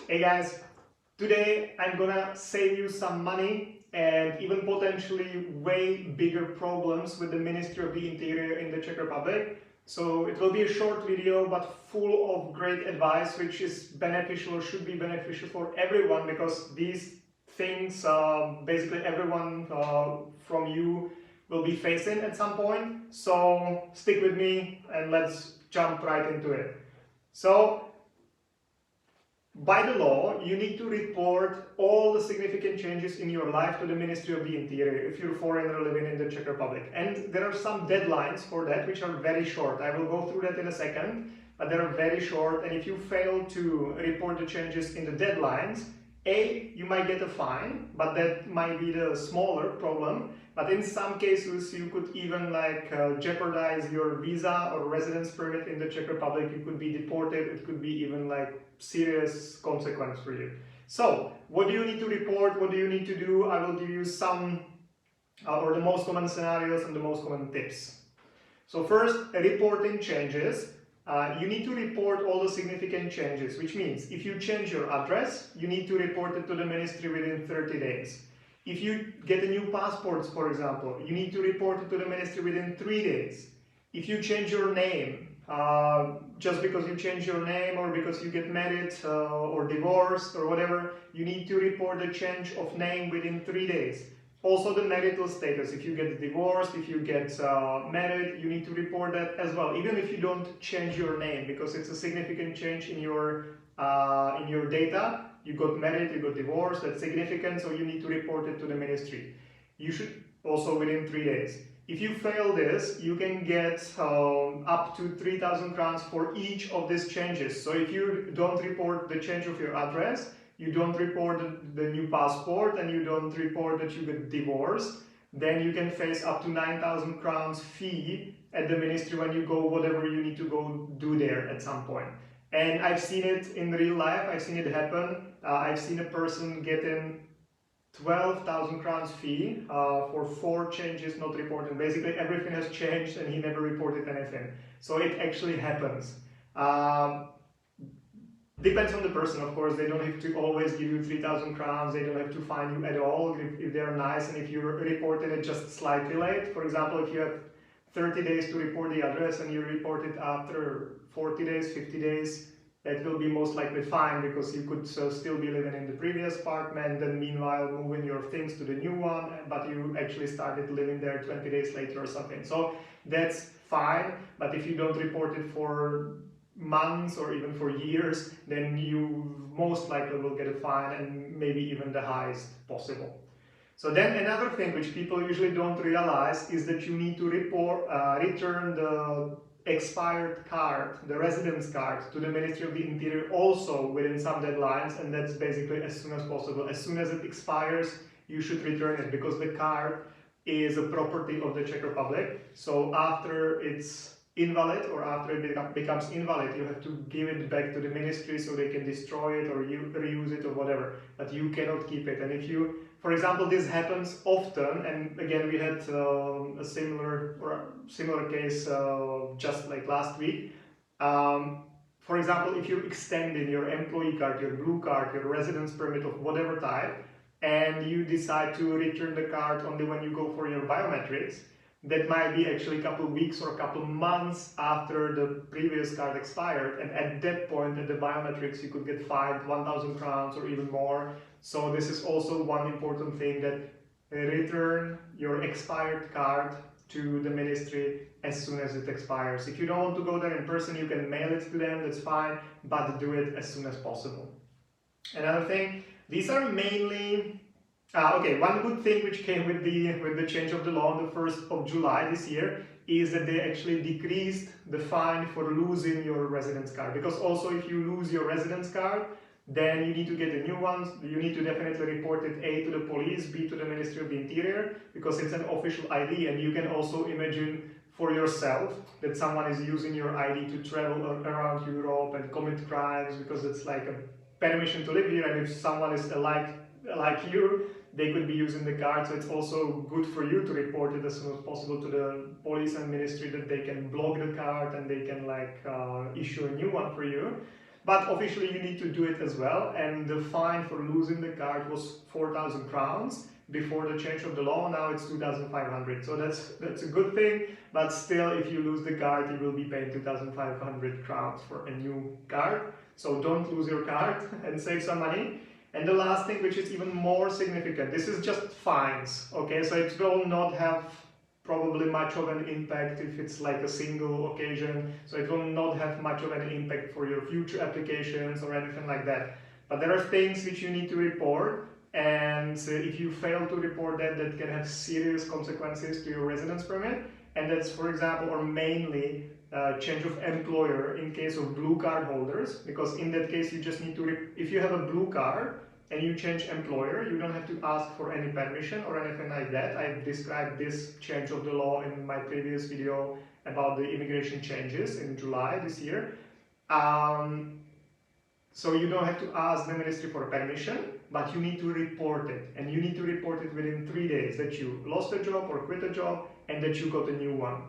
Hey guys, today I'm gonna save you some money and even potentially way bigger problems with the Ministry of the Interior in the Czech Republic. So it will be a short video but full of great advice which is beneficial or should be beneficial for everyone, because these things basically everyone from you will be facing at some point. So stick with me and let's jump right into it. So by the law, you need to report all the significant changes in your life to the Ministry of the Interior if you're a foreigner living in the Czech Republic. And there are some deadlines for that which are very short. I will go through that in a second, but they are very short. And if you fail to report the changes in the deadlines, you might get a fine, but that might be the smaller problem. But in some cases, you could even jeopardize your visa or residence permit in the Czech Republic. You could be deported. It could be even serious consequence for you. So what do you need to report? What do you need to do? I will give you some or the most common scenarios and the most common tips. So first, reporting changes. You need to report all the significant changes, which means if you change your address, you need to report it to the ministry within 30 days. If you get a new passport, for example, you need to report it to the ministry within 3 days. If you change your name, just because you change your name or because you get married or divorced or whatever, you need to report the change of name within 3 days. Also the marital status, if you get divorced, if you get married, you need to report that as well, even if you don't change your name, because it's a significant change in your data. You got married, you got divorced, that's significant, so you need to report it to the ministry. You should also within 3 days. If you fail this, you can get up to 3,000 crowns for each of these changes. So if you don't report the change of your address, you don't report the new passport, and you don't report that you get divorced, then you can face up to 9,000 crowns fee at the ministry when you go whatever you need to go do there at some point. And I've seen it in real life, I've seen it happen. I've seen a person getting 12,000 crowns fee for 4 changes not reported. Basically everything has changed and he never reported anything. So it actually happens. Depends on the person, of course. They don't have to always give you 3,000 crowns, they don't have to fine you at all if they're nice and if you reported it just slightly late. For example, if you have 30 days to report the address and you report it after 40 days, 50 days, that will be most likely fine, because you could still be living in the previous apartment and meanwhile moving your things to the new one, but you actually started living there 20 days later or something. So that's fine, but if you don't report it for months or even for years, then you most likely will get a fine, and maybe even the highest possible. So then another thing which people usually don't realize is that you need to return the expired card, the residence card, to the Ministry of the Interior also within some deadlines, and that's basically as soon as possible. As soon as it expires, you should return it, because the card is a property of the Czech Republic. So after it's invalid or after it becomes invalid, you have to give it back to the ministry so they can destroy it or reuse it or whatever, but you cannot keep it. And if you, for example, this happens often, and again we had a similar case just like last week. For example, if you extend in your employee card, your blue card, your residence permit of whatever type, and you decide to return the card only when you go for your biometrics, that might be actually a couple of weeks or a couple of months after the previous card expired, and at that point at the biometrics you could get fined 1,000 crowns or even more. So this is also one important thing, that return your expired card to the ministry as soon as it expires. If you don't want to go there in person, you can mail it to them, that's fine, but do it as soon as possible. Another thing, these are mainly okay, one good thing which came with the change of the law on the 1st of July this year is that they actually decreased the fine for losing your residence card. Because also if you lose your residence card, then you need to get a new one. You need to definitely report it A to the police, B to the Ministry of the Interior, because it's an official ID, and you can also imagine for yourself that someone is using your ID to travel around Europe and commit crimes, because it's like a permission to live here, and if someone is like you, they could be using the card. So it's also good for you to report it as soon as possible to the police and ministry, that they can block the card and they can issue a new one for you. But officially you need to do it as well, and the fine for losing the card was 4,000 crowns before the change of the law. Now it's 2,500, so that's a good thing, but still if you lose the card you will be paying 2,500 crowns for a new card. So don't lose your card and save some money. And the last thing, which is even more significant, this is just fines, okay? So it will not have probably much of an impact if it's like a single occasion, so it will not have much of an impact for your future applications or anything like that. But there are things which you need to report, and if you fail to report that, that can have serious consequences to your residence permit. And that's, for example, or mainly change of employer in case of blue card holders, because in that case you just need to, if you have a blue card and you change employer, you don't have to ask for any permission or anything like that. I've described this change of the law in my previous video about the immigration changes in July this year. So you don't have to ask the ministry for permission, but you need to report it, and you need to report it within 3 days that you lost a job or quit a job and that you got a new one.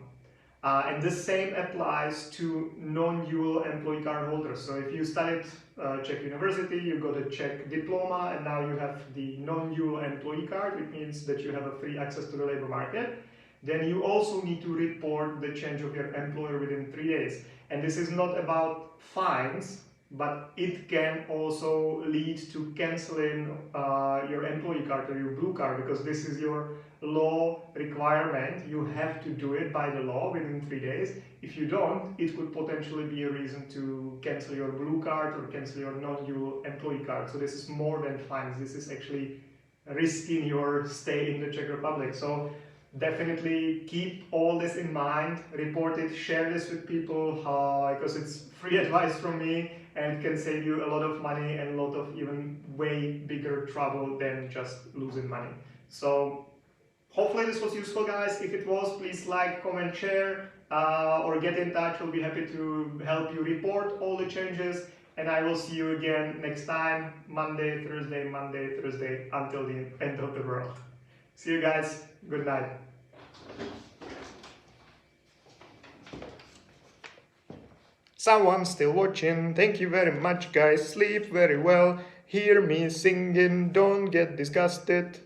And the same applies to non-dual employee card holders. So if you studied Czech University, you got a Czech diploma, and now you have the non-dual employee card, which means that you have a free access to the labor market, then you also need to report the change of your employer within 3 days. And this is not about fines, but it can also lead to canceling your employee card or your blue card, because this is your law requirement. You have to do it by the law within 3 days. If you don't, it could potentially be a reason to cancel your blue card or cancel your non-dual employee card. So this is more than fines. This is actually risking your stay in the Czech Republic. So definitely keep all this in mind, report it, share this with people, because it's free advice from me and can save you a lot of money and a lot of even way bigger trouble than just losing money. So hopefully this was useful, guys. If it was, please like, comment, share, or get in touch. We'll be happy to help you report all the changes. And I will see you again next time, Monday, Thursday, until the end of the world. See you guys. Good night. Someone still watching. Thank you very much, guys. Sleep very well. Hear me singing. Don't get disgusted.